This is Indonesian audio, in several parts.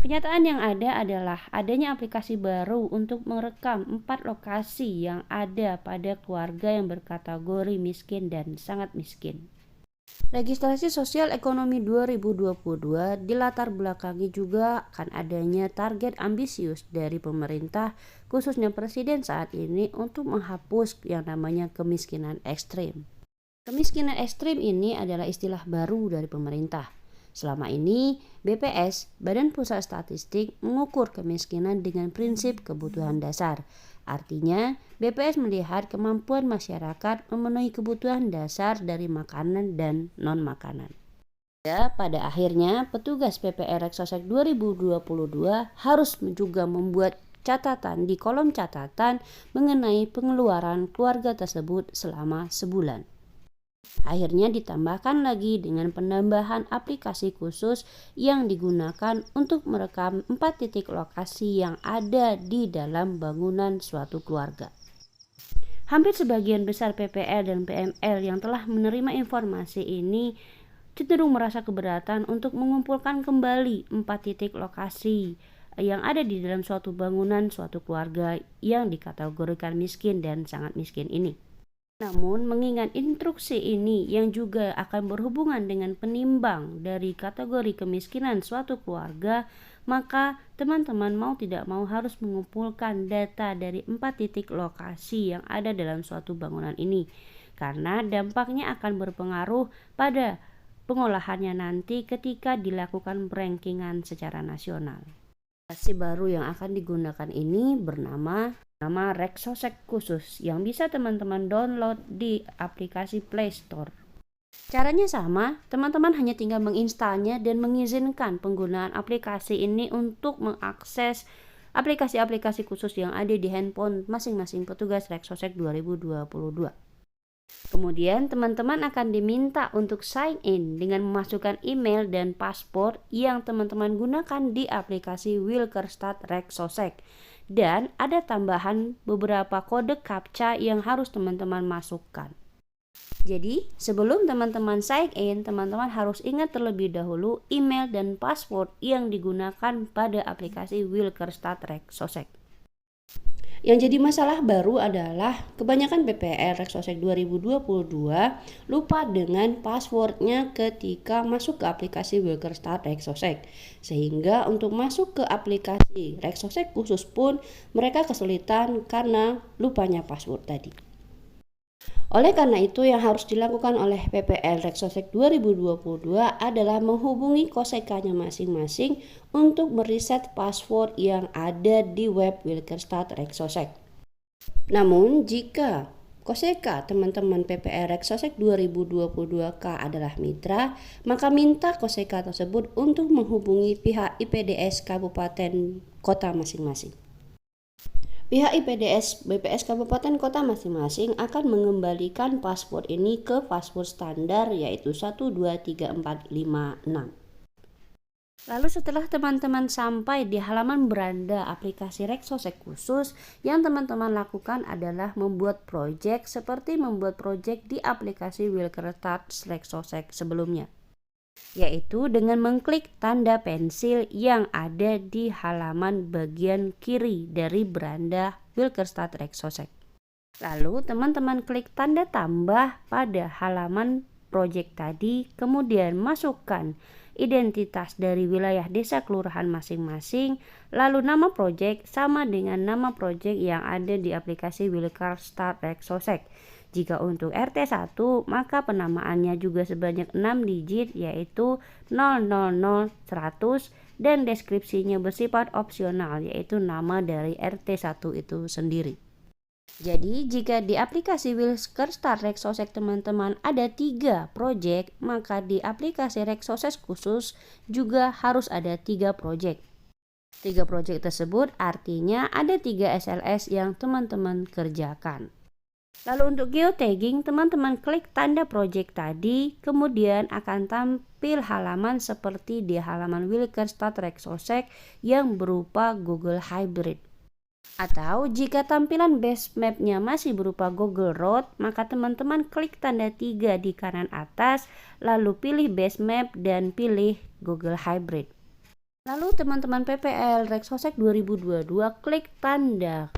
Kenyataan yang ada adalah adanya aplikasi baru untuk merekam 4 lokasi yang ada pada keluarga yang berkategori miskin dan sangat miskin. Registrasi Sosial Ekonomi 2022 dilatar belakangi juga akan adanya target ambisius dari pemerintah, khususnya presiden saat ini, untuk menghapus yang namanya kemiskinan ekstrim. Kemiskinan ekstrim ini adalah istilah baru dari pemerintah. Selama ini, BPS, Badan Pusat Statistik, mengukur kemiskinan dengan prinsip kebutuhan dasar. Artinya, BPS melihat kemampuan masyarakat memenuhi kebutuhan dasar dari makanan dan non-makanan. Pada akhirnya, petugas PPR Reksosek 2022 harus juga membuat catatan di kolom catatan mengenai pengeluaran keluarga tersebut selama sebulan. Akhirnya ditambahkan lagi dengan penambahan aplikasi khusus yang digunakan untuk merekam 4 titik lokasi yang ada di dalam bangunan suatu keluarga. Hampir sebagian besar PPL dan PML yang telah menerima informasi ini cenderung merasa keberatan untuk mengumpulkan kembali 4 titik lokasi yang ada di dalam suatu bangunan suatu keluarga yang dikategorikan miskin dan sangat miskin ini. Namun, mengingat instruksi ini yang juga akan berhubungan dengan penimbang dari kategori kemiskinan suatu keluarga, maka teman-teman mau tidak mau harus mengumpulkan data dari 4 titik lokasi yang ada dalam suatu bangunan ini, karena dampaknya akan berpengaruh pada pengolahannya nanti ketika dilakukan rankingan secara nasional. Aplikasi baru yang akan digunakan ini bernama Reksosek khusus yang bisa teman-teman download di aplikasi Play Store. Caranya sama, teman-teman hanya tinggal menginstalnya dan mengizinkan penggunaan aplikasi ini untuk mengakses aplikasi-aplikasi khusus yang ada di handphone masing-masing petugas Reksosek 2022. Kemudian teman-teman akan diminta untuk sign in dengan memasukkan email dan paspor yang teman-teman gunakan di aplikasi Wilkerstad Reksosek. Dan ada tambahan beberapa kode CAPTCHA yang harus teman-teman masukkan. Jadi, sebelum teman-teman sign in, teman-teman harus ingat terlebih dahulu email dan password yang digunakan pada aplikasi Wilkerstad Reksosek. Yang jadi masalah baru adalah kebanyakan PPR Reksosek 2022 lupa dengan passwordnya ketika masuk ke aplikasi Wilkerstad Reksosek. Sehingga untuk masuk ke aplikasi Reksosek khusus pun mereka kesulitan karena lupanya password tadi. Oleh karena itu, yang harus dilakukan oleh PPL Reksosek 2022 adalah menghubungi kosekanya masing-masing untuk meriset password yang ada di web Wilkerstad Reksosek. Namun, jika koseka teman-teman PPL Reksosek 2022K adalah mitra, maka minta koseka tersebut untuk menghubungi pihak IPDS Kabupaten Kota masing-masing. Pihak IPDS BPS Kabupaten Kota masing-masing akan mengembalikan password ini ke password standar yaitu 123456. Lalu setelah teman-teman sampai di halaman beranda aplikasi Reksosek khusus, yang teman-teman lakukan adalah membuat project seperti membuat project di aplikasi Wilkerstad Reksosek sebelumnya, yaitu dengan mengklik tanda pensil yang ada di halaman bagian kiri dari beranda Wilkerstad Reksosek. Lalu teman-teman klik tanda tambah pada halaman project tadi, kemudian masukkan identitas dari wilayah desa kelurahan masing-masing, lalu nama project sama dengan nama project yang ada di aplikasi Wilkerstad Reksosek. Jika untuk RT1, maka penamaannya juga sebanyak 6 digit yaitu 000 100 dan deskripsinya bersifat opsional yaitu nama dari RT1 itu sendiri. Jadi jika di aplikasi Wilkerstad Reksosek teman-teman ada 3 project, maka di aplikasi Reksosek khusus juga harus ada 3 project. 3 project tersebut artinya ada 3 SLS yang teman-teman kerjakan. Lalu untuk geotagging, teman-teman klik tanda project tadi, kemudian akan tampil halaman seperti di halaman Wilkerstad Reksosek yang berupa Google Hybrid. Atau jika tampilan base map-nya masih berupa Google Road, maka teman-teman klik tanda 3 di kanan atas, lalu pilih base map dan pilih Google Hybrid. Lalu teman-teman PPL Rexosec 2022 klik tanda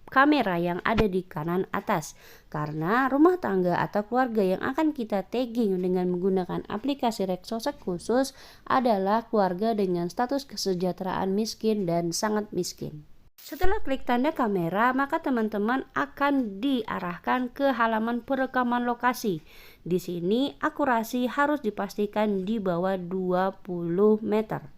kamera yang ada di kanan atas, karena rumah tangga atau keluarga yang akan kita tagging dengan menggunakan aplikasi Rexosec khusus adalah keluarga dengan status kesejahteraan miskin dan sangat miskin. Setelah klik tanda kamera, maka teman-teman akan diarahkan ke halaman perekaman lokasi. Di sini akurasi harus dipastikan di bawah 20 meter.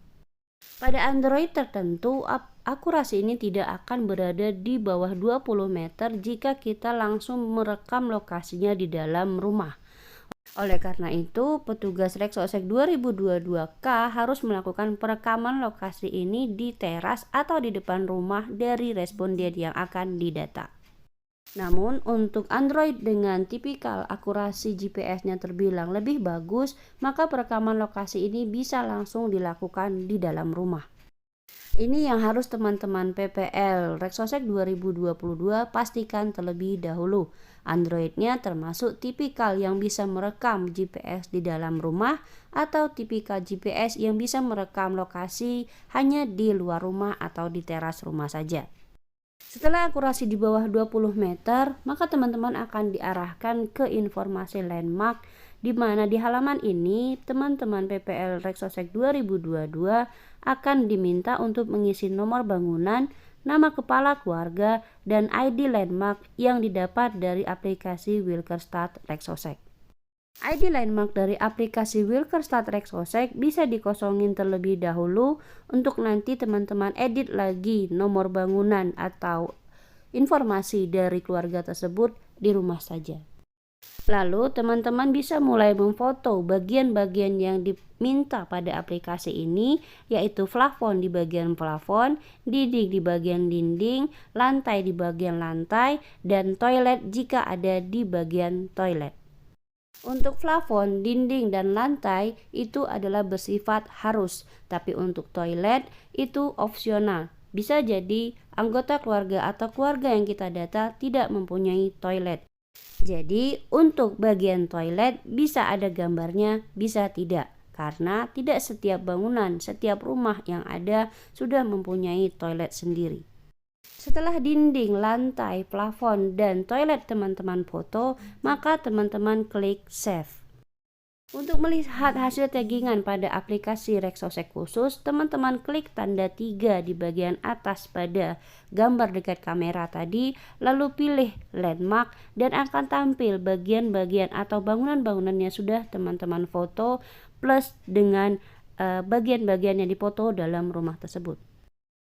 Pada Android tertentu, akurasi ini tidak akan berada di bawah 20 meter jika kita langsung merekam lokasinya di dalam rumah. Oleh karena itu, petugas Rexosec 2022K harus melakukan perekaman lokasi ini di teras atau di depan rumah dari responden yang akan didata. Namun, untuk Android dengan tipikal akurasi GPS-nya terbilang lebih bagus, maka perekaman lokasi ini bisa langsung dilakukan di dalam rumah. Ini yang harus teman-teman PPL Rexosec 2022 pastikan terlebih dahulu. Androidnya termasuk tipikal yang bisa merekam GPS di dalam rumah atau tipikal GPS yang bisa merekam lokasi hanya di luar rumah atau di teras rumah saja. Setelah akurasi di bawah 20 meter, maka teman-teman akan diarahkan ke informasi landmark, di mana di halaman ini teman-teman PPL Rexosec 2022 akan diminta untuk mengisi nomor bangunan, nama kepala keluarga, dan ID landmark yang didapat dari aplikasi Wilkerstad Rexosec. ID landmark dari aplikasi Wilkerstad Rexosec bisa dikosongin terlebih dahulu untuk nanti teman-teman edit lagi nomor bangunan atau informasi dari keluarga tersebut di rumah saja. Lalu teman-teman bisa mulai memfoto bagian-bagian yang diminta pada aplikasi ini, yaitu plafon di bagian plafon, dinding di bagian dinding, lantai di bagian lantai, dan toilet jika ada di bagian toilet. Untuk plafon, dinding, dan lantai itu adalah bersifat harus, tapi untuk toilet itu opsional. Bisa jadi anggota keluarga atau keluarga yang kita data tidak mempunyai toilet. Jadi untuk bagian toilet bisa ada gambarnya, bisa tidak. Karena tidak setiap bangunan, setiap rumah yang ada sudah mempunyai toilet sendiri. Setelah dinding, lantai, plafon, dan toilet teman-teman foto, maka teman-teman klik save. Untuk melihat hasil taggingan pada aplikasi Rexosec khusus, teman-teman klik tanda 3 di bagian atas pada gambar dekat kamera tadi, lalu pilih landmark dan akan tampil bagian-bagian atau bangunan-bangunan yang sudah teman-teman foto plus dengan bagian-bagian yang dipoto dalam rumah tersebut.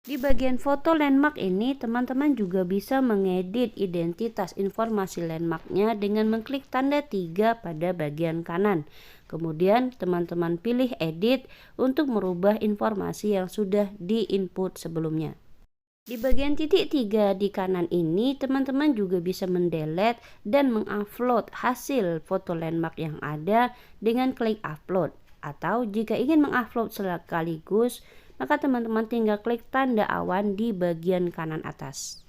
Di bagian foto landmark ini, teman-teman juga bisa mengedit identitas informasi landmarknya dengan mengklik tanda 3 pada bagian kanan. Kemudian teman-teman pilih edit untuk merubah informasi yang sudah di-input sebelumnya. Di bagian titik 3 di kanan ini, teman-teman juga bisa mendelete dan mengupload hasil foto landmark yang ada dengan klik upload. Atau jika ingin mengupload sekaligus, maka teman-teman tinggal klik tanda awan di bagian kanan atas.